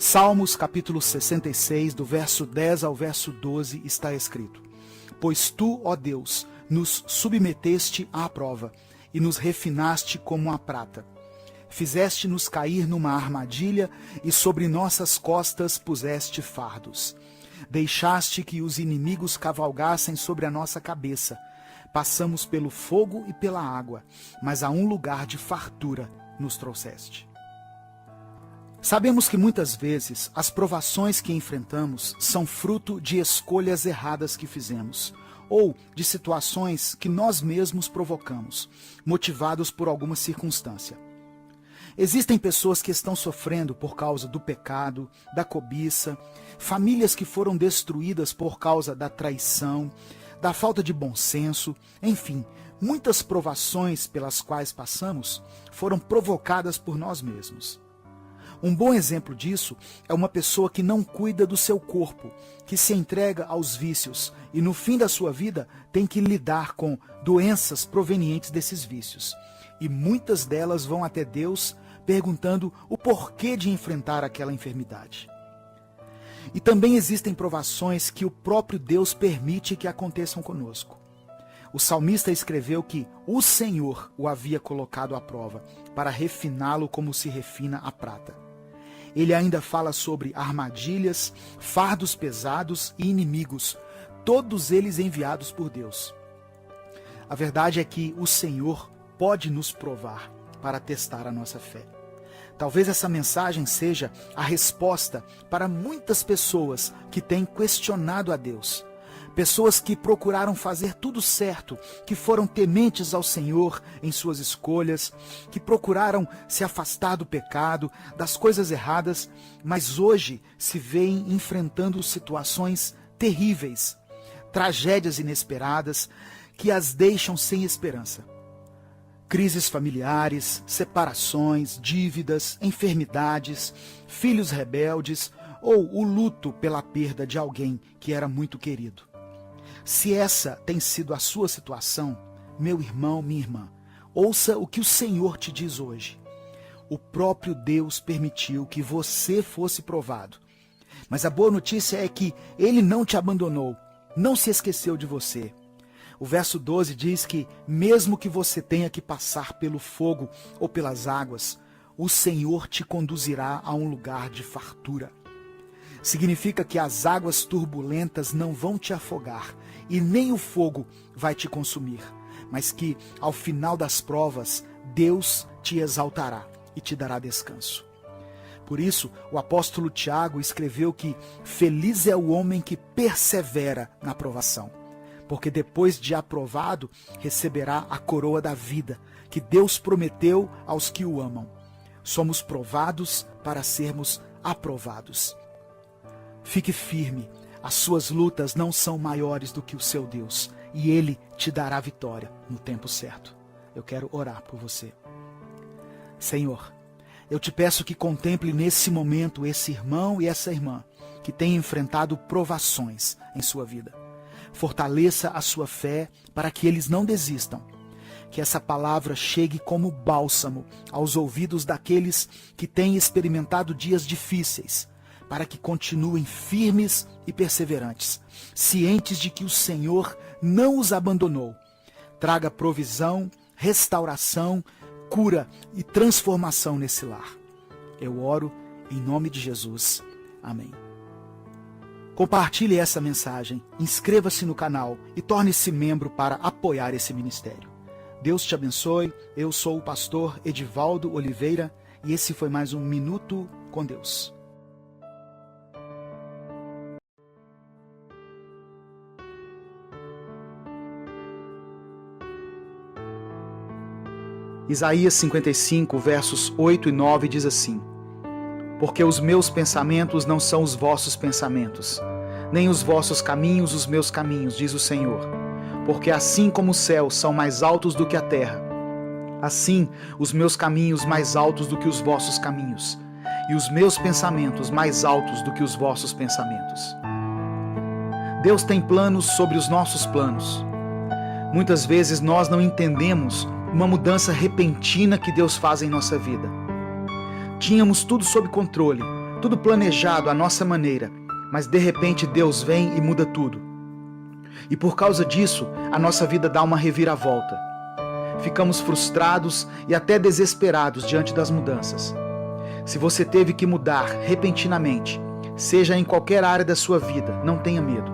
Salmos capítulo 66, do verso 10 ao verso 12, está escrito: Pois tu, ó Deus, nos submeteste à prova e nos refinaste como a prata. Fizeste-nos cair numa armadilha e sobre nossas costas puseste fardos. Deixaste que os inimigos cavalgassem sobre a nossa cabeça. Passamos pelo fogo e pela água, mas a um lugar de fartura nos trouxeste. Sabemos que muitas vezes as provações que enfrentamos são fruto de escolhas erradas que fizemos, ou de situações que nós mesmos provocamos, motivados por alguma circunstância. Existem pessoas que estão sofrendo por causa do pecado, da cobiça, famílias que foram destruídas por causa da traição, da falta de bom senso, enfim, muitas provações pelas quais passamos foram provocadas por nós mesmos. Um bom exemplo disso é uma pessoa que não cuida do seu corpo, que se entrega aos vícios e no fim da sua vida tem que lidar com doenças provenientes desses vícios. E muitas delas vão até Deus perguntando o porquê de enfrentar aquela enfermidade. E também existem provações que o próprio Deus permite que aconteçam conosco. O salmista escreveu que o Senhor o havia colocado à prova para refiná-lo como se refina a prata. Ele ainda fala sobre armadilhas, fardos pesados e inimigos, todos eles enviados por Deus. A verdade é que o Senhor pode nos provar para testar a nossa fé. Talvez essa mensagem seja a resposta para muitas pessoas que têm questionado a Deus. Pessoas que procuraram fazer tudo certo, que foram tementes ao Senhor em suas escolhas, que procuraram se afastar do pecado, das coisas erradas, mas hoje se veem enfrentando situações terríveis, tragédias inesperadas que as deixam sem esperança. Crises familiares, separações, dívidas, enfermidades, filhos rebeldes ou o luto pela perda de alguém que era muito querido. Se essa tem sido a sua situação, meu irmão, minha irmã, ouça o que o Senhor te diz hoje. O próprio Deus permitiu que você fosse provado. Mas a boa notícia é que Ele não te abandonou, não se esqueceu de você. O verso 12 diz que, mesmo que você tenha que passar pelo fogo ou pelas águas, o Senhor te conduzirá a um lugar de fartura. Significa que as águas turbulentas não vão te afogar e nem o fogo vai te consumir, mas que, ao final das provas, Deus te exaltará e te dará descanso. Por isso, o apóstolo Tiago escreveu que feliz é o homem que persevera na provação, porque depois de aprovado, receberá a coroa da vida, que Deus prometeu aos que o amam. Somos provados para sermos aprovados. Fique firme, as suas lutas não são maiores do que o seu Deus, e Ele te dará vitória no tempo certo. Eu quero orar por você. Senhor, eu te peço que contemple nesse momento esse irmão e essa irmã que têm enfrentado provações em sua vida. Fortaleça a sua fé para que eles não desistam. Que essa palavra chegue como bálsamo aos ouvidos daqueles que têm experimentado dias difíceis, para que continuem firmes e perseverantes, cientes de que o Senhor não os abandonou. Traga provisão, restauração, cura e transformação nesse lar. Eu oro em nome de Jesus. Amém. Compartilhe essa mensagem, inscreva-se no canal e torne-se membro para apoiar esse ministério. Deus te abençoe. Eu sou o pastor Edivaldo Oliveira e esse foi mais um Minuto com Deus. Isaías 55, versos 8 e 9 diz assim: Porque os meus pensamentos não são os vossos pensamentos, nem os vossos caminhos os meus caminhos, diz o Senhor. Porque assim como os céus são mais altos do que a terra, assim os meus caminhos mais altos do que os vossos caminhos, e os meus pensamentos mais altos do que os vossos pensamentos. Deus tem planos sobre os nossos planos. Muitas vezes nós não entendemos uma mudança repentina que Deus faz em nossa vida. Tínhamos tudo sob controle, tudo planejado à nossa maneira, mas de repente Deus vem e muda tudo. E por causa disso, a nossa vida dá uma reviravolta. Ficamos frustrados e até desesperados diante das mudanças. Se você teve que mudar repentinamente, seja em qualquer área da sua vida, não tenha medo.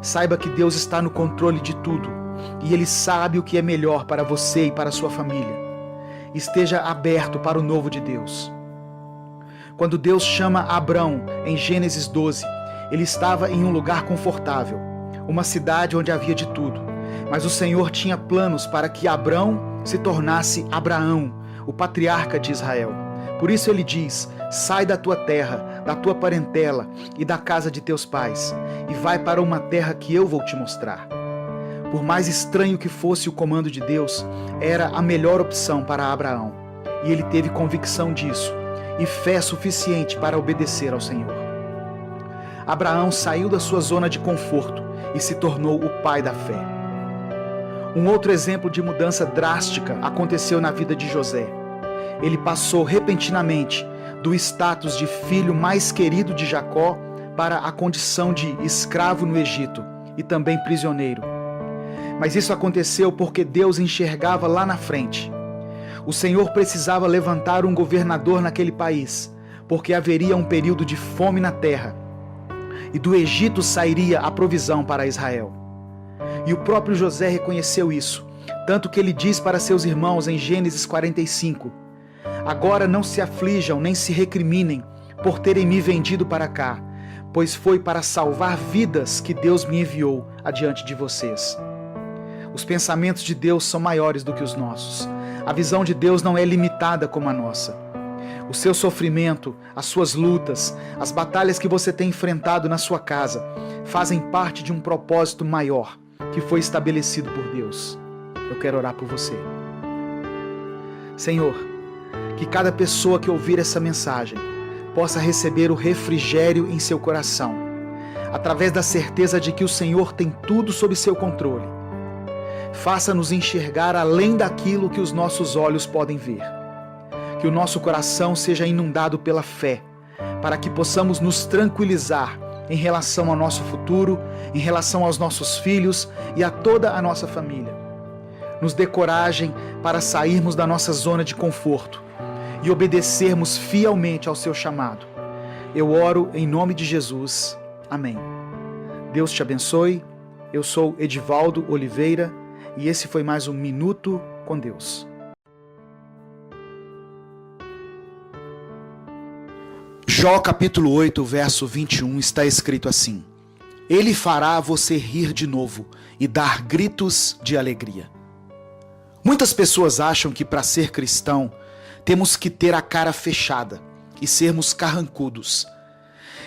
Saiba que Deus está no controle de tudo e Ele sabe o que é melhor para você e para a sua família. Esteja aberto para o novo de Deus. Quando Deus chama Abrão em Gênesis 12, ele estava em um lugar confortável, uma cidade onde havia de tudo. Mas o Senhor tinha planos para que Abrão se tornasse Abraão, o patriarca de Israel. Por isso ele diz: sai da tua terra, da tua parentela e da casa de teus pais, e vai para uma terra que eu vou te mostrar. Por mais estranho que fosse o comando de Deus, era a melhor opção para Abraão, e ele teve convicção disso, e fé suficiente para obedecer ao Senhor. Abraão saiu da sua zona de conforto e se tornou o pai da fé. Um outro exemplo de mudança drástica aconteceu na vida de José. Ele passou repentinamente do status de filho mais querido de Jacó para a condição de escravo no Egito e também prisioneiro. Mas isso aconteceu porque Deus enxergava lá na frente. O Senhor precisava levantar um governador naquele país, porque haveria um período de fome na terra, e do Egito sairia a provisão para Israel. E o próprio José reconheceu isso, tanto que ele diz para seus irmãos em Gênesis 45: agora não se aflijam nem se recriminem por terem me vendido para cá, pois foi para salvar vidas que Deus me enviou adiante de vocês. Os pensamentos de Deus são maiores do que os nossos. A visão de Deus não é limitada como a nossa. O seu sofrimento, as suas lutas, as batalhas que você tem enfrentado na sua casa, fazem parte de um propósito maior que foi estabelecido por Deus. Eu quero orar por você. Senhor, que cada pessoa que ouvir essa mensagem possa receber o refrigério em seu coração, através da certeza de que o Senhor tem tudo sob seu controle. Faça-nos enxergar além daquilo que os nossos olhos podem ver. Que o nosso coração seja inundado pela fé, para que possamos nos tranquilizar em relação ao nosso futuro, em relação aos nossos filhos e a toda a nossa família. Nos dê coragem para sairmos da nossa zona de conforto e obedecermos fielmente ao seu chamado. Eu oro em nome de Jesus. Amém. Deus te abençoe. Eu sou Edivaldo Oliveira e esse foi mais um Minuto com Deus. Jó capítulo 8, verso 21 está escrito assim: Ele fará você rir de novo e dar gritos de alegria. Muitas pessoas acham que para ser cristão temos que ter a cara fechada e sermos carrancudos.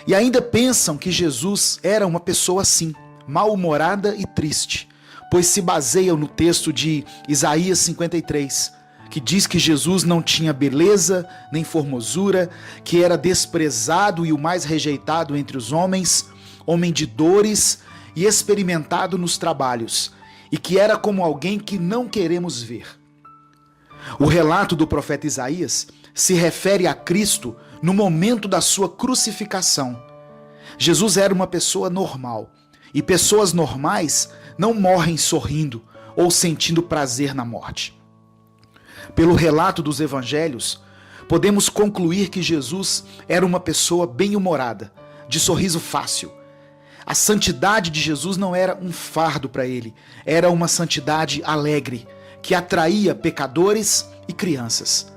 E ainda pensam que Jesus era uma pessoa assim, mal-humorada e triste, pois se baseiam no texto de Isaías 53, que diz que Jesus não tinha beleza nem formosura, que era desprezado e o mais rejeitado entre os homens, homem de dores e experimentado nos trabalhos, e que era como alguém que não queremos ver. O relato do profeta Isaías se refere a Cristo no momento da sua crucificação. Jesus era uma pessoa normal, e pessoas normais não morrem sorrindo ou sentindo prazer na morte. Pelo relato dos evangelhos, podemos concluir que Jesus era uma pessoa bem-humorada, de sorriso fácil. A santidade de Jesus não era um fardo para ele, era uma santidade alegre, que atraía pecadores e crianças.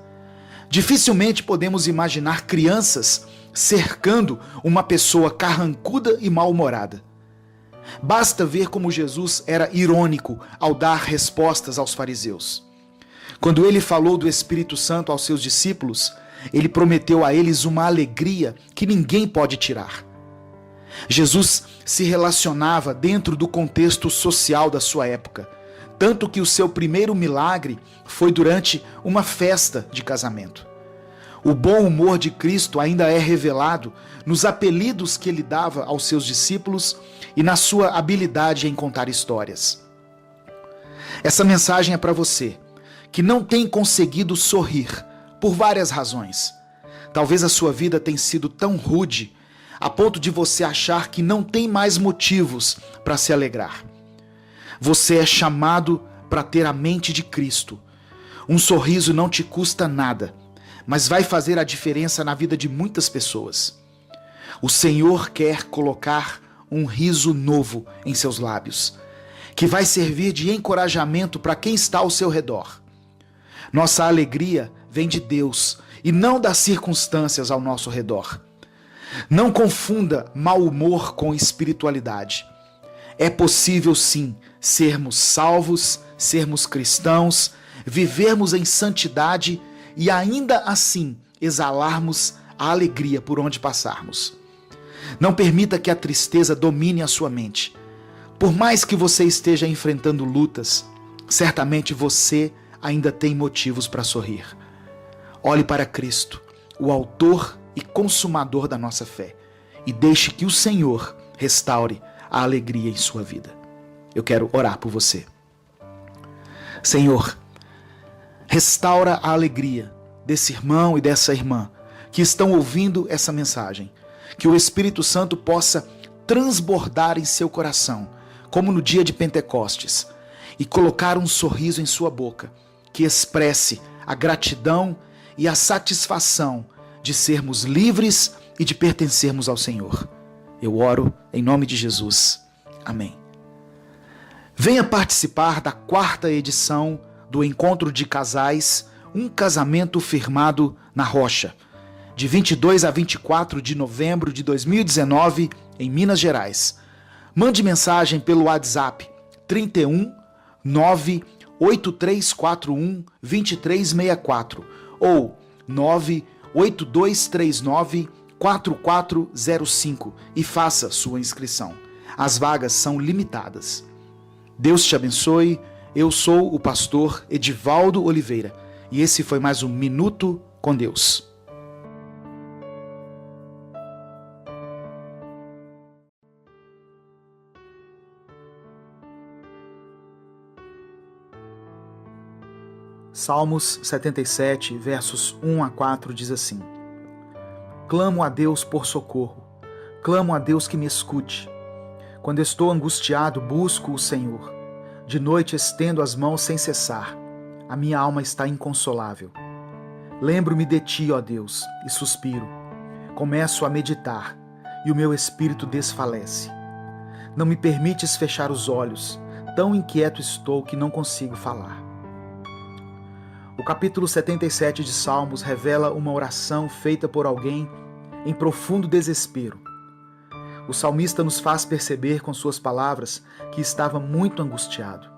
Dificilmente podemos imaginar crianças cercando uma pessoa carrancuda e mal-humorada. Basta ver como Jesus era irônico ao dar respostas aos fariseus. Quando ele falou do Espírito Santo aos seus discípulos, ele prometeu a eles uma alegria que ninguém pode tirar. Jesus se relacionava dentro do contexto social da sua época, tanto que o seu primeiro milagre foi durante uma festa de casamento. O bom humor de Cristo ainda é revelado nos apelidos que ele dava aos seus discípulos e na sua habilidade em contar histórias. Essa mensagem é para você, que não tem conseguido sorrir por várias razões. Talvez a sua vida tenha sido tão rude a ponto de você achar que não tem mais motivos para se alegrar. Você é chamado para ter a mente de Cristo. Um sorriso não te custa nada, mas vai fazer a diferença na vida de muitas pessoas. O Senhor quer colocar um riso novo em seus lábios, que vai servir de encorajamento para quem está ao seu redor. Nossa alegria vem de Deus e não das circunstâncias ao nosso redor. Não confunda mau humor com espiritualidade. É possível sim sermos salvos, sermos cristãos, vivermos em santidade e ainda assim exalarmos a alegria por onde passarmos. Não permita que a tristeza domine a sua mente. Por mais que você esteja enfrentando lutas, certamente você ainda tem motivos para sorrir. Olhe para Cristo, o autor e consumador da nossa fé, e deixe que o Senhor restaure a alegria em sua vida. Eu quero orar por você. Senhor, restaura a alegria desse irmão e dessa irmã que estão ouvindo essa mensagem. Que o Espírito Santo possa transbordar em seu coração, como no dia de Pentecostes, e colocar um sorriso em sua boca, que expresse a gratidão e a satisfação de sermos livres e de pertencermos ao Senhor. Eu oro em nome de Jesus. Amém. Venha participar da 4ª edição do Encontro de Casais, um casamento firmado na rocha, de 22 a 24 de novembro de 2019, em Minas Gerais. Mande mensagem pelo WhatsApp 31 98341 2364 ou 98239 4405 e faça sua inscrição. As vagas são limitadas. Deus te abençoe. Eu sou o pastor Edivaldo Oliveira e esse foi mais um Minuto com Deus. Salmos 77, versos 1 a 4 diz assim: Clamo a Deus por socorro, clamo a Deus que me escute. Quando estou angustiado, busco o Senhor. De noite estendo as mãos sem cessar. A minha alma está inconsolável. Lembro-me de ti, ó Deus, e suspiro. Começo a meditar, e o meu espírito desfalece. Não me permites fechar os olhos, tão inquieto estou que não consigo falar. O capítulo 77 de Salmos revela uma oração feita por alguém em profundo desespero. O salmista nos faz perceber com suas palavras que estava muito angustiado.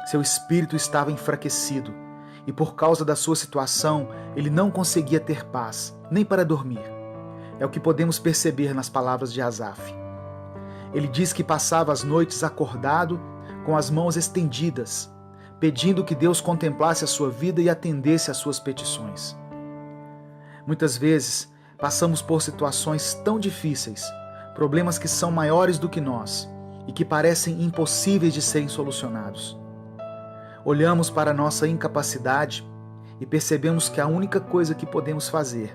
Seu espírito estava enfraquecido e por causa da sua situação ele não conseguia ter paz, nem para dormir. É o que podemos perceber nas palavras de Asaf. Ele diz que passava as noites acordado com as mãos estendidas, pedindo que Deus contemplasse a sua vida e atendesse às suas petições. Muitas vezes, passamos por situações tão difíceis, problemas que são maiores do que nós e que parecem impossíveis de serem solucionados. Olhamos para a nossa incapacidade e percebemos que a única coisa que podemos fazer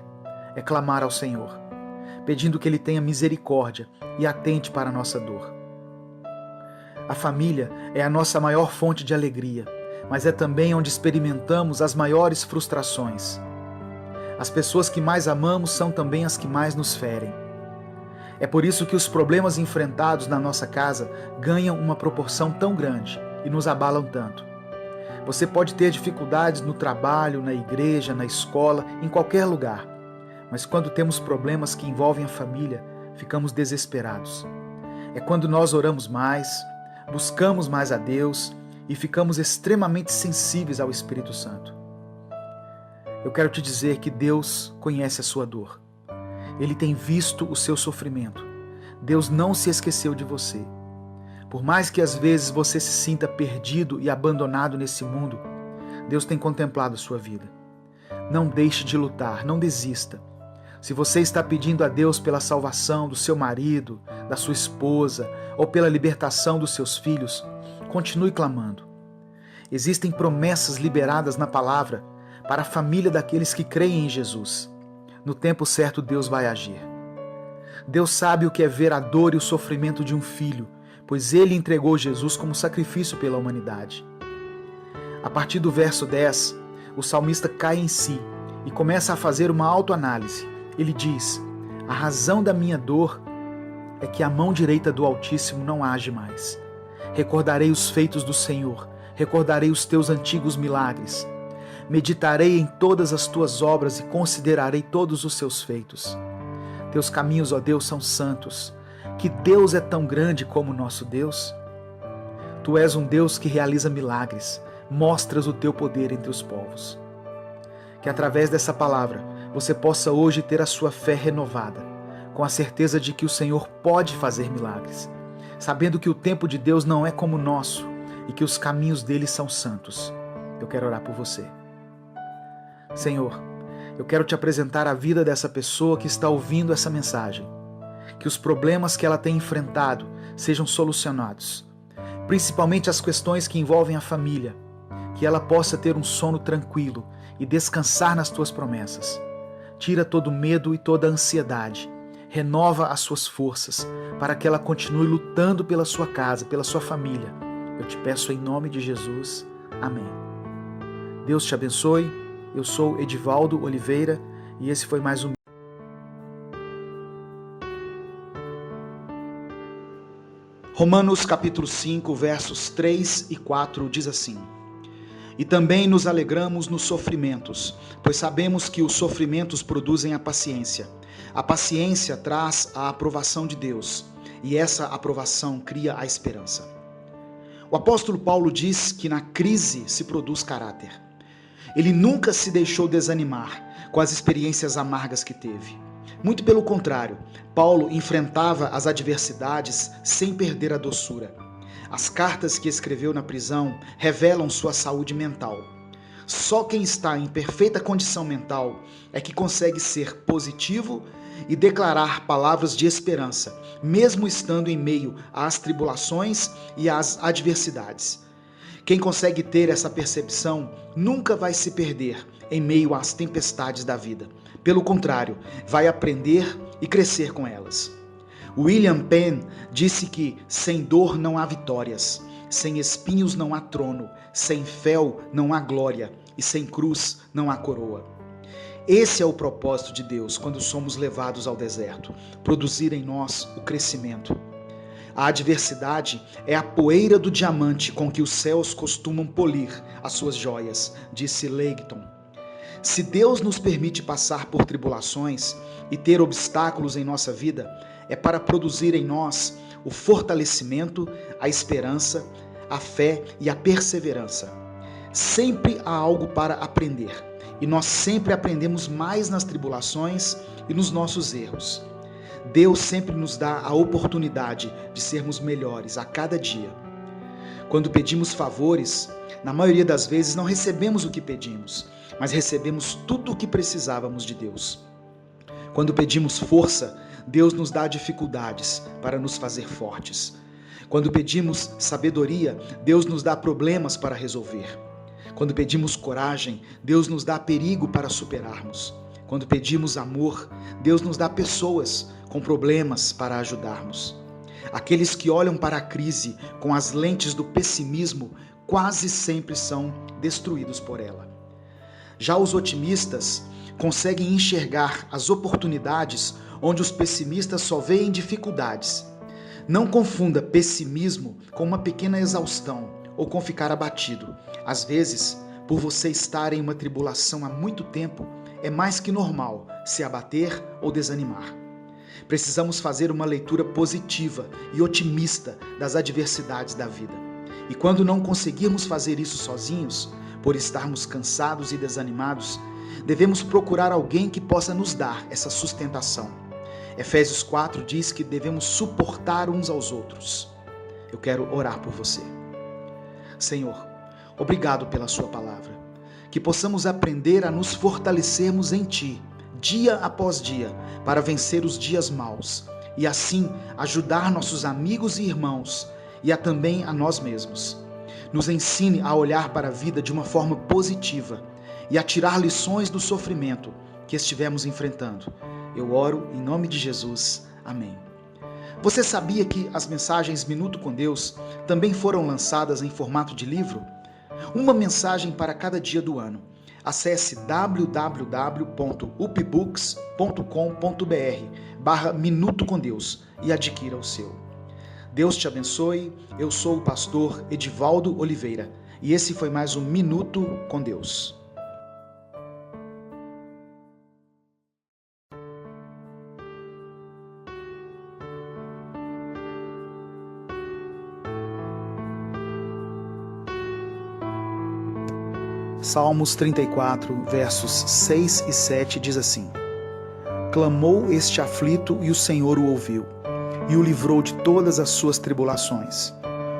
é clamar ao Senhor, pedindo que Ele tenha misericórdia e atente para a nossa dor. A família é a nossa maior fonte de alegria, mas é também onde experimentamos as maiores frustrações. As pessoas que mais amamos são também as que mais nos ferem. É por isso que os problemas enfrentados na nossa casa ganham uma proporção tão grande e nos abalam tanto. Você pode ter dificuldades no trabalho, na igreja, na escola, em qualquer lugar, mas quando temos problemas que envolvem a família, ficamos desesperados. É quando nós oramos mais, buscamos mais a Deus e ficamos extremamente sensíveis ao Espírito Santo. Eu quero te dizer que Deus conhece a sua dor. Ele tem visto o seu sofrimento. Deus não se esqueceu de você. Por mais que às vezes você se sinta perdido e abandonado nesse mundo, Deus tem contemplado a sua vida. Não deixe de lutar, não desista. Se você está pedindo a Deus pela salvação do seu marido, da sua esposa ou pela libertação dos seus filhos, continue clamando. Existem promessas liberadas na palavra para a família daqueles que creem em Jesus. No tempo certo, Deus vai agir. Deus sabe o que é ver a dor e o sofrimento de um filho, pois Ele entregou Jesus como sacrifício pela humanidade. A partir do verso 10, o salmista cai em si e começa a fazer uma autoanálise. Ele diz: a razão da minha dor é que a mão direita do Altíssimo não age mais. Recordarei os feitos do Senhor, recordarei os teus antigos milagres. Meditarei em todas as tuas obras e considerarei todos os seus feitos. Teus caminhos, ó Deus, são santos. Que Deus é tão grande como o nosso Deus? Tu és um Deus que realiza milagres, mostras o teu poder entre os povos. Que através dessa palavra você possa hoje ter a sua fé renovada, com a certeza de que o Senhor pode fazer milagres, sabendo que o tempo de Deus não é como o nosso e que os caminhos dele são santos. Eu quero orar por você. Senhor, eu quero te apresentar a vida dessa pessoa que está ouvindo essa mensagem. Que os problemas que ela tem enfrentado sejam solucionados, principalmente as questões que envolvem a família, que ela possa ter um sono tranquilo e descansar nas tuas promessas. Tira todo o medo e toda a ansiedade, renova as suas forças para que ela continue lutando pela sua casa, pela sua família. Eu te peço em nome de Jesus. Amém. Deus te abençoe. Eu sou Edivaldo Oliveira e esse foi mais um Romanos capítulo 5, versos 3 e 4 diz assim: E também nos alegramos nos sofrimentos, pois sabemos que os sofrimentos produzem a paciência. A paciência traz a aprovação de Deus, e essa aprovação cria a esperança. O apóstolo Paulo diz que na crise se produz caráter. Ele nunca se deixou desanimar com as experiências amargas que teve. Muito pelo contrário, Paulo enfrentava as adversidades sem perder a doçura. As cartas que escreveu na prisão revelam sua saúde mental. Só quem está em perfeita condição mental é que consegue ser positivo e declarar palavras de esperança, mesmo estando em meio às tribulações e às adversidades. Quem consegue ter essa percepção nunca vai se perder em meio às tempestades da vida. Pelo contrário, vai aprender e crescer com elas. William Penn disse que sem dor não há vitórias, sem espinhos não há trono, sem fel não há glória e sem cruz não há coroa. Esse é o propósito de Deus quando somos levados ao deserto, produzir em nós o crescimento. A adversidade é a poeira do diamante com que os céus costumam polir as suas joias, disse Leighton. Se Deus nos permite passar por tribulações e ter obstáculos em nossa vida, é para produzir em nós o fortalecimento, a esperança, a fé e a perseverança. Sempre há algo para aprender, e nós sempre aprendemos mais nas tribulações e nos nossos erros. Deus sempre nos dá a oportunidade de sermos melhores a cada dia. Quando pedimos favores, na maioria das vezes não recebemos o que pedimos, mas recebemos tudo o que precisávamos de Deus. Quando pedimos força, Deus nos dá dificuldades para nos fazer fortes. Quando pedimos sabedoria, Deus nos dá problemas para resolver. Quando pedimos coragem, Deus nos dá perigo para superarmos. Quando pedimos amor, Deus nos dá pessoas com problemas para ajudarmos. Aqueles que olham para a crise com as lentes do pessimismo quase sempre são destruídos por ela. Já os otimistas conseguem enxergar as oportunidades onde os pessimistas só veem dificuldades. Não confunda pessimismo com uma pequena exaustão ou com ficar abatido. Às vezes, por você estar em uma tribulação há muito tempo, é mais que normal se abater ou desanimar. Precisamos fazer uma leitura positiva e otimista das adversidades da vida. E quando não conseguirmos fazer isso sozinhos, por estarmos cansados e desanimados, devemos procurar alguém que possa nos dar essa sustentação. Efésios 4 diz que devemos suportar uns aos outros. Eu quero orar por você. Senhor, obrigado pela sua palavra. Que possamos aprender a nos fortalecermos em Ti, dia após dia, para vencer os dias maus e assim ajudar nossos amigos e irmãos e também a nós mesmos. Nos ensine a olhar para a vida de uma forma positiva e a tirar lições do sofrimento que estivermos enfrentando. Eu oro em nome de Jesus. Amém. Você sabia que as mensagens Minuto com Deus também foram lançadas em formato de livro? Uma mensagem para cada dia do ano. Acesse www.upbooks.com.br/Minuto com Deus e adquira o seu. Deus te abençoe. Eu sou o pastor Edivaldo Oliveira e esse foi mais um Minuto com Deus. Salmos 34, versos 6 e 7 diz assim: Clamou este aflito e o Senhor o ouviu, e o livrou de todas as suas tribulações.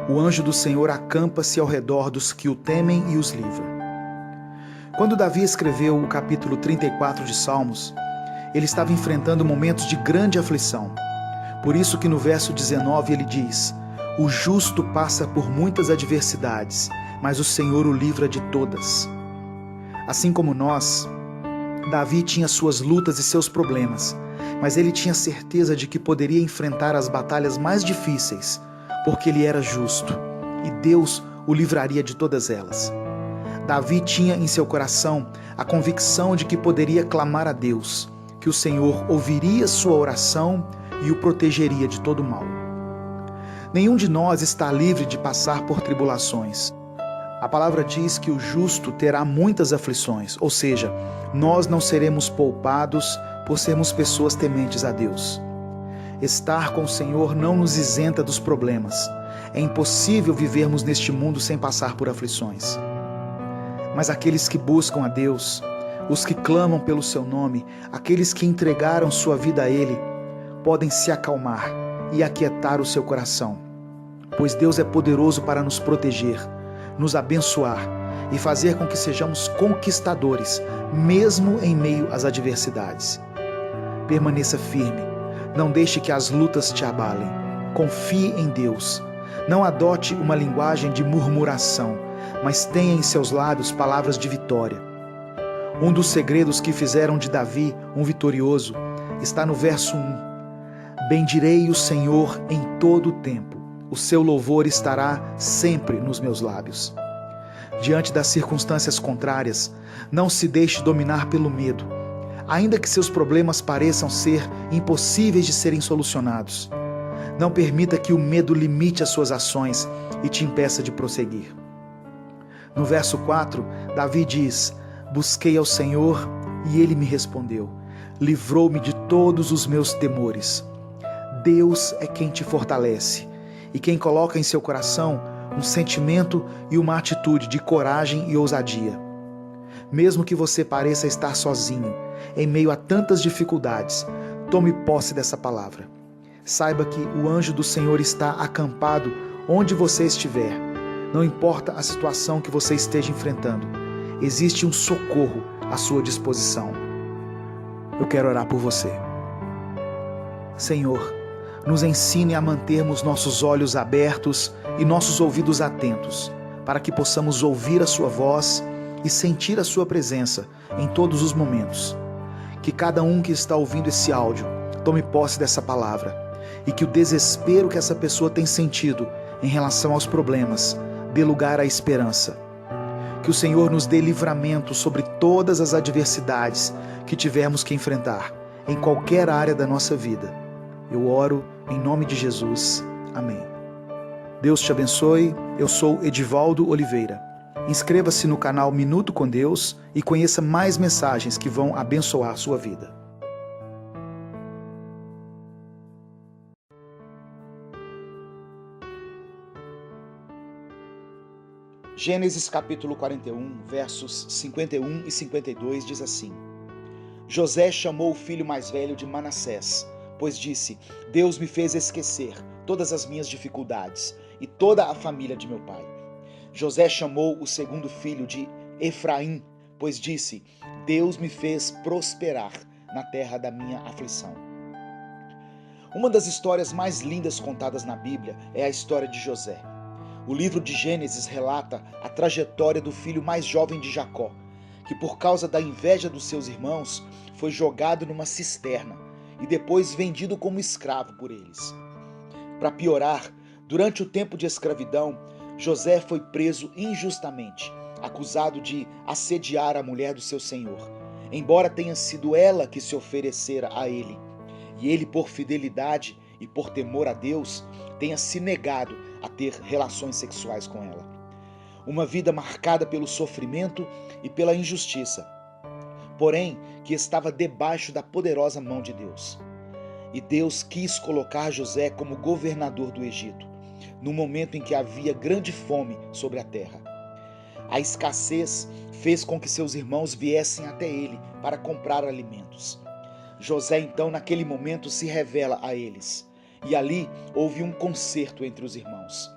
O anjo do Senhor acampa-se ao redor dos que o temem e os livra. Quando Davi escreveu o capítulo 34 de Salmos, ele estava enfrentando momentos de grande aflição. Por isso que no verso 19 ele diz: O justo passa por muitas adversidades, mas o Senhor o livra de todas. Assim como nós, Davi tinha suas lutas e seus problemas, mas ele tinha certeza de que poderia enfrentar as batalhas mais difíceis, porque ele era justo, e Deus o livraria de todas elas. Davi tinha em seu coração a convicção de que poderia clamar a Deus, que o Senhor ouviria sua oração e o protegeria de todo mal. Nenhum de nós está livre de passar por tribulações. A palavra diz que o justo terá muitas aflições, ou seja, nós não seremos poupados por sermos pessoas tementes a Deus. Estar com o Senhor não nos isenta dos problemas. É impossível vivermos neste mundo sem passar por aflições. Mas aqueles que buscam a Deus, os que clamam pelo seu nome, aqueles que entregaram sua vida a Ele, podem se acalmar e aquietar o seu coração, pois Deus é poderoso para nos proteger, nos abençoar e fazer com que sejamos conquistadores, mesmo em meio às adversidades. Permaneça firme, não deixe que as lutas te abalem, confie em Deus, não adote uma linguagem de murmuração, mas tenha em seus lábios palavras de vitória. Um dos segredos que fizeram de Davi um vitorioso está no verso 1. Bendirei o Senhor em todo o tempo. O seu louvor estará sempre nos meus lábios. Diante das circunstâncias contrárias, não se deixe dominar pelo medo, ainda que seus problemas pareçam ser impossíveis de serem solucionados. Não permita que o medo limite as suas ações e te impeça de prosseguir. No verso 4, Davi diz: Busquei ao Senhor e Ele me respondeu. Livrou-me de todos os meus temores. Deus é quem te fortalece e quem coloca em seu coração um sentimento e uma atitude de coragem e ousadia. Mesmo que você pareça estar sozinho, em meio a tantas dificuldades, tome posse dessa palavra. Saiba que o anjo do Senhor está acampado onde você estiver. Não importa a situação que você esteja enfrentando, existe um socorro à sua disposição. Eu quero orar por você. Senhor, nos ensine a mantermos nossos olhos abertos e nossos ouvidos atentos, para que possamos ouvir a sua voz e sentir a sua presença em todos os momentos. Que cada um que está ouvindo esse áudio tome posse dessa palavra e que o desespero que essa pessoa tem sentido em relação aos problemas dê lugar à esperança. Que o Senhor nos dê livramento sobre todas as adversidades que tivermos que enfrentar em qualquer área da nossa vida. Eu oro em nome de Jesus. Amém. Deus te abençoe. Eu sou Edivaldo Oliveira. Inscreva-se no canal Minuto com Deus e conheça mais mensagens que vão abençoar sua vida. Gênesis capítulo 41, versos 51 e 52 diz assim: José chamou o filho mais velho de Manassés, pois disse: Deus me fez esquecer todas as minhas dificuldades e toda a família de meu pai. José chamou o segundo filho de Efraim, pois disse: Deus me fez prosperar na terra da minha aflição. Uma das histórias mais lindas contadas na Bíblia é a história de José. O livro de Gênesis relata a trajetória do filho mais jovem de Jacó, que por causa da inveja dos seus irmãos foi jogado numa cisterna e depois vendido como escravo por eles. Para piorar, durante o tempo de escravidão, José foi preso injustamente, acusado de assediar a mulher do seu senhor, embora tenha sido ela que se oferecera a ele. E ele, por fidelidade e por temor a Deus, tenha se negado a ter relações sexuais com ela. Uma vida marcada pelo sofrimento e pela injustiça, porém que estava debaixo da poderosa mão de Deus. E Deus quis colocar José como governador do Egito, no momento em que havia grande fome sobre a terra. A escassez fez com que seus irmãos viessem até ele para comprar alimentos. José, então, naquele momento, se revela a eles, e ali houve um concerto entre os irmãos.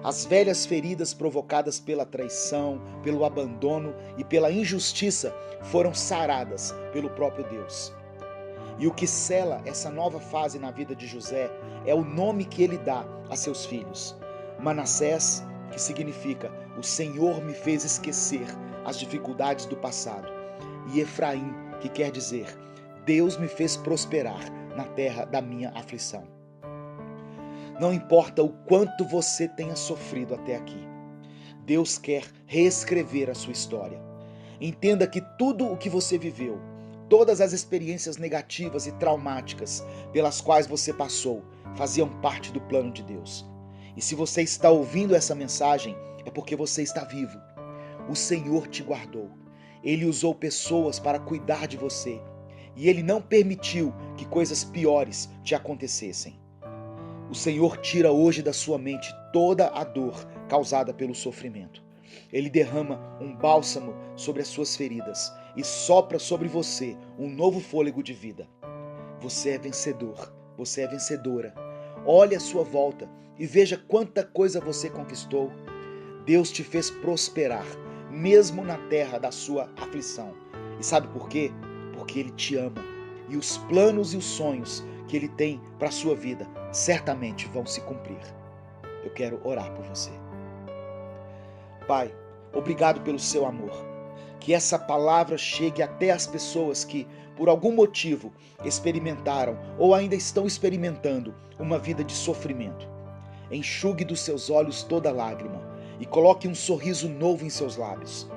As velhas feridas provocadas pela traição, pelo abandono e pela injustiça foram saradas pelo próprio Deus. E o que sela essa nova fase na vida de José é o nome que ele dá a seus filhos. Manassés, que significa o Senhor me fez esquecer as dificuldades do passado. E Efraim, que quer dizer Deus me fez prosperar na terra da minha aflição. Não importa o quanto você tenha sofrido até aqui, Deus quer reescrever a sua história. Entenda que tudo o que você viveu, todas as experiências negativas e traumáticas pelas quais você passou, faziam parte do plano de Deus. E se você está ouvindo essa mensagem, é porque você está vivo. O Senhor te guardou. Ele usou pessoas para cuidar de você. E Ele não permitiu que coisas piores te acontecessem. O Senhor tira hoje da sua mente toda a dor causada pelo sofrimento. Ele derrama um bálsamo sobre as suas feridas e sopra sobre você um novo fôlego de vida. Você é vencedor, você é vencedora. Olhe à sua volta e veja quanta coisa você conquistou. Deus te fez prosperar, mesmo na terra da sua aflição. E sabe por quê? Porque Ele te ama. E os planos e os sonhos que Ele tem para a sua vida certamente vão se cumprir. Eu quero orar por você. Pai, obrigado pelo seu amor. Que essa palavra chegue até as pessoas que, por algum motivo, experimentaram ou ainda estão experimentando uma vida de sofrimento. Enxugue dos seus olhos toda lágrima e coloque um sorriso novo em seus lábios.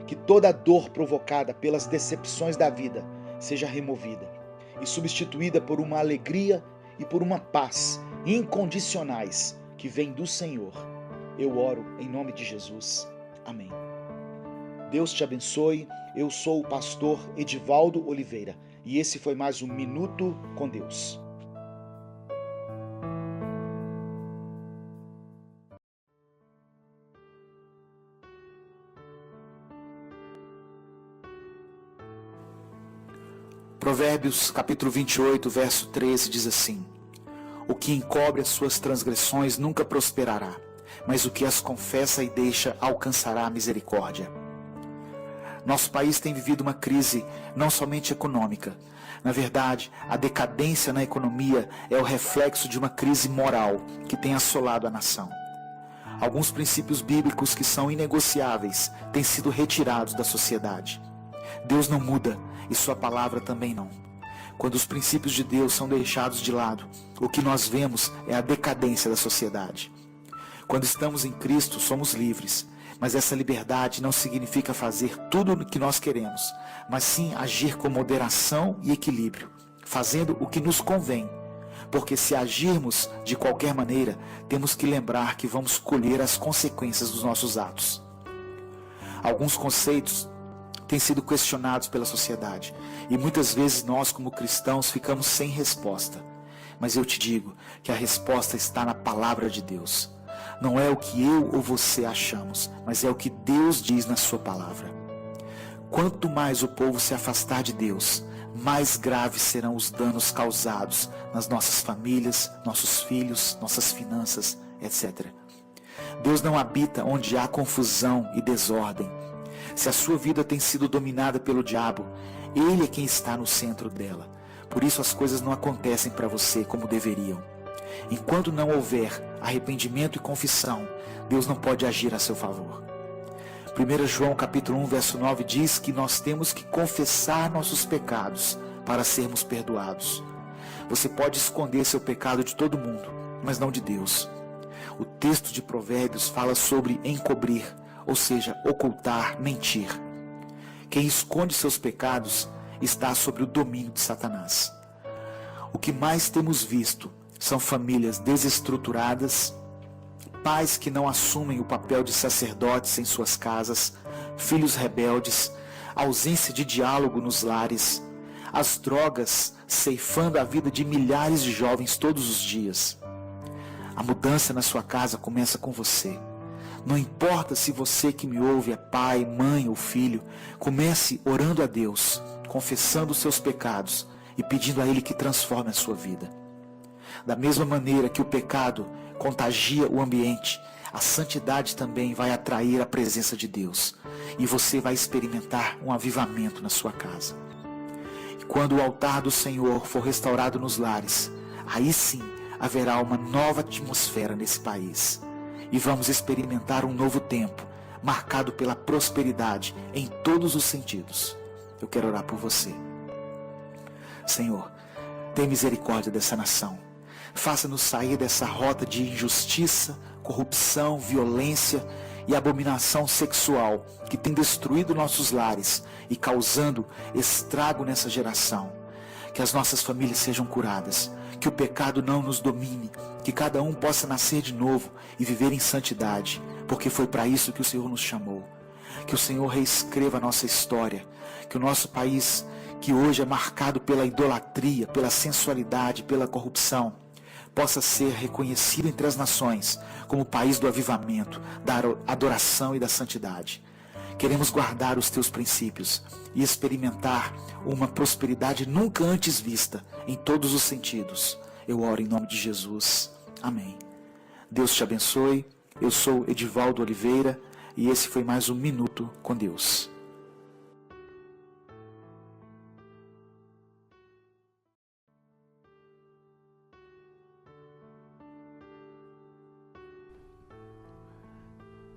Que toda dor provocada pelas decepções da vida seja removida e substituída por uma alegria e por uma paz incondicionais que vem do Senhor. Eu oro em nome de Jesus. Amém. Deus te abençoe. Eu sou o pastor Edivaldo Oliveira e esse foi mais um Minuto com Deus. Provérbios capítulo 28, verso 13 diz assim: O que encobre as suas transgressões nunca prosperará, mas o que as confessa e deixa alcançará a misericórdia. Nosso país tem vivido uma crise não somente econômica. Na verdade, a decadência na economia é o reflexo de uma crise moral que tem assolado a nação. Alguns princípios bíblicos que são inegociáveis têm sido retirados da sociedade. Deus não muda e sua palavra também não. Quando os princípios de Deus são deixados de lado, o que nós vemos é a decadência da sociedade. Quando estamos em Cristo, somos livres, mas essa liberdade não significa fazer tudo o que nós queremos, mas sim agir com moderação e equilíbrio, fazendo o que nos convém. Porque se agirmos de qualquer maneira, temos que lembrar que vamos colher as consequências dos nossos atos. Alguns conceitos têm sido questionados pela sociedade e muitas vezes nós, como cristãos, ficamos sem resposta. Mas eu te digo que a resposta está na palavra de Deus. Não é o que eu ou você achamos, mas é o que Deus diz na sua palavra. Quanto mais o povo se afastar de Deus, mais graves serão os danos causados nas nossas famílias, nossos filhos, nossas finanças, etc. Deus não habita onde há confusão e desordem. Se a sua vida tem sido dominada pelo diabo, ele é quem está no centro dela. Por isso as coisas não acontecem para você como deveriam. Enquanto não houver arrependimento e confissão, Deus não pode agir a seu favor. 1 João capítulo 1, verso 9 diz que nós temos que confessar nossos pecados para sermos perdoados. Você pode esconder seu pecado de todo mundo, mas não de Deus. O texto de Provérbios fala sobre encobrir, ou seja, ocultar, mentir. Quem esconde seus pecados está sob o domínio de Satanás. O que mais temos visto são famílias desestruturadas, pais que não assumem o papel de sacerdotes em suas casas, filhos rebeldes, ausência de diálogo nos lares, as drogas ceifando a vida de milhares de jovens todos os dias. A mudança na sua casa começa com você. Não importa se você que me ouve é pai, mãe ou filho, comece orando a Deus, confessando os seus pecados e pedindo a Ele que transforme a sua vida. Da mesma maneira que o pecado contagia o ambiente, a santidade também vai atrair a presença de Deus e você vai experimentar um avivamento na sua casa. E quando o altar do Senhor for restaurado nos lares, aí sim haverá uma nova atmosfera nesse país e vamos experimentar um novo tempo marcado pela prosperidade em todos os sentidos. Eu quero orar por você. Senhor, tem misericórdia dessa nação. Faça-nos sair dessa rota de injustiça, corrupção, violência e abominação sexual que tem destruído nossos lares e causando estrago nessa geração. Que as nossas famílias sejam curadas, que o pecado não nos domine, que cada um possa nascer de novo e viver em santidade, porque foi para isso que o Senhor nos chamou. Que o Senhor reescreva a nossa história, que o nosso país, que hoje é marcado pela idolatria, pela sensualidade, pela corrupção, possa ser reconhecido entre as nações como o país do avivamento, da adoração e da santidade. Queremos guardar os teus princípios e experimentar uma prosperidade nunca antes vista em todos os sentidos. Eu oro em nome de Jesus. Amém. Deus te abençoe. Eu sou Edivaldo Oliveira e esse foi mais um Minuto com Deus.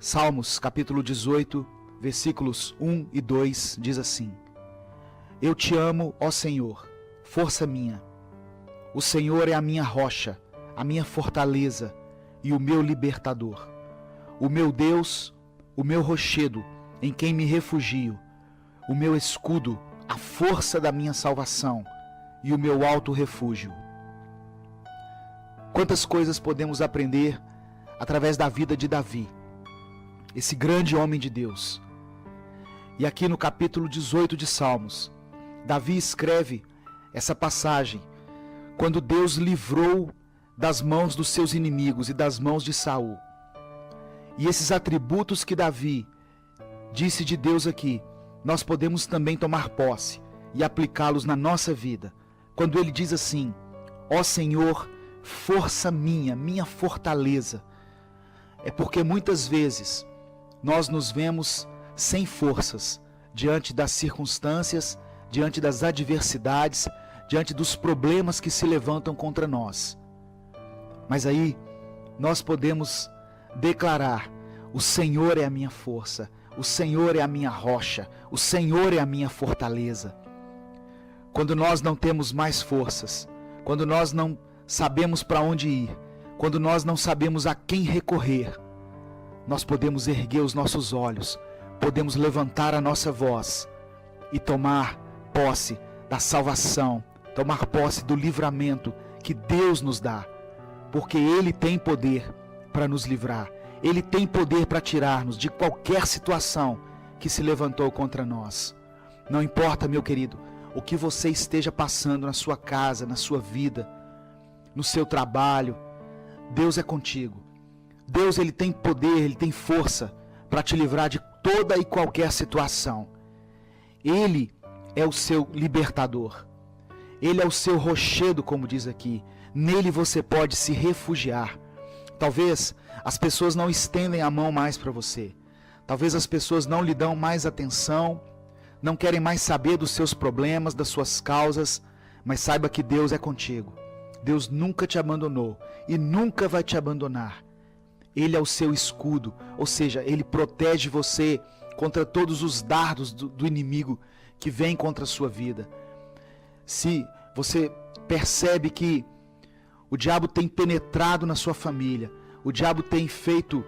Salmos capítulo 18, versículos 1 e 2 diz assim: Eu te amo, ó Senhor, força minha. O Senhor é a minha rocha, a minha fortaleza e o meu libertador. O meu Deus, o meu rochedo, em quem me refugio, o meu escudo, a força da minha salvação e o meu alto refúgio. Quantas coisas podemos aprender através da vida de Davi, esse grande homem de Deus. E aqui no capítulo 18 de Salmos, Davi escreve essa passagem quando Deus livrou das mãos dos seus inimigos e das mãos de Saul. E esses atributos que Davi disse de Deus aqui, nós podemos também tomar posse e aplicá-los na nossa vida. Quando ele diz assim: ó Senhor, força minha, minha fortaleza. É porque muitas vezes nós nos vemos sem forças diante das circunstâncias, diante das adversidades, diante dos problemas que se levantam contra nós. Mas aí nós podemos declarar: o Senhor é a minha força, o Senhor é a minha rocha, o Senhor é a minha fortaleza. Quando nós não temos mais forças, quando nós não sabemos para onde ir, quando nós não sabemos a quem recorrer, nós podemos erguer os nossos olhos, podemos levantar a nossa voz e tomar posse da salvação, tomar posse do livramento que Deus nos dá, porque Ele tem poder para nos livrar, Ele tem poder para tirar-nos de qualquer situação que se levantou contra nós. Não importa, meu querido, o que você esteja passando na sua casa, na sua vida, no seu trabalho, Deus é contigo. Deus, Ele tem poder, Ele tem força para te livrar de toda e qualquer situação. Ele é o seu libertador. Ele é o seu rochedo, como diz aqui. Nele você pode se refugiar. Talvez as pessoas não estendem a mão mais para você. Talvez as pessoas não lhe dão mais atenção, não querem mais saber dos seus problemas, das suas causas, mas saiba que Deus é contigo. Deus nunca te abandonou e nunca vai te abandonar. Ele é o seu escudo, ou seja, Ele protege você contra todos os dardos do inimigo que vem contra a sua vida. Se você percebe que o diabo tem penetrado na sua família, o diabo tem feito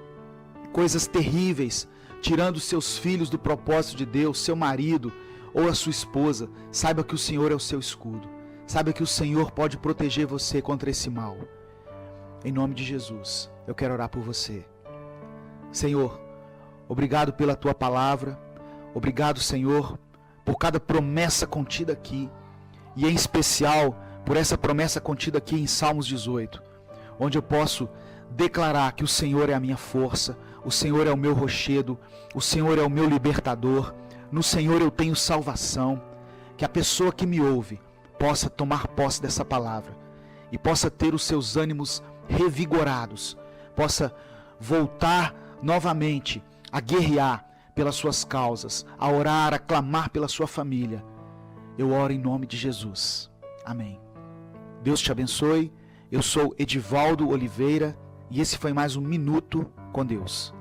coisas terríveis, tirando seus filhos do propósito de Deus, seu marido ou a sua esposa, saiba que o Senhor é o seu escudo. Saiba que o Senhor pode proteger você contra esse mal. Em nome de Jesus, eu quero orar por você. Senhor, obrigado pela tua palavra. Obrigado, Senhor, por cada promessa contida aqui. E em especial por essa promessa contida aqui em Salmos 18, onde eu posso declarar que o Senhor é a minha força, o Senhor é o meu rochedo, o Senhor é o meu libertador, no Senhor eu tenho salvação. Que a pessoa que me ouve possa tomar posse dessa palavra e possa ter os seus ânimos revigorados, possa voltar novamente a guerrear pelas suas causas, a orar, a clamar pela sua família. Eu oro em nome de Jesus. Amém. Deus te abençoe. Eu sou Edivaldo Oliveira e esse foi mais um Minuto com Deus.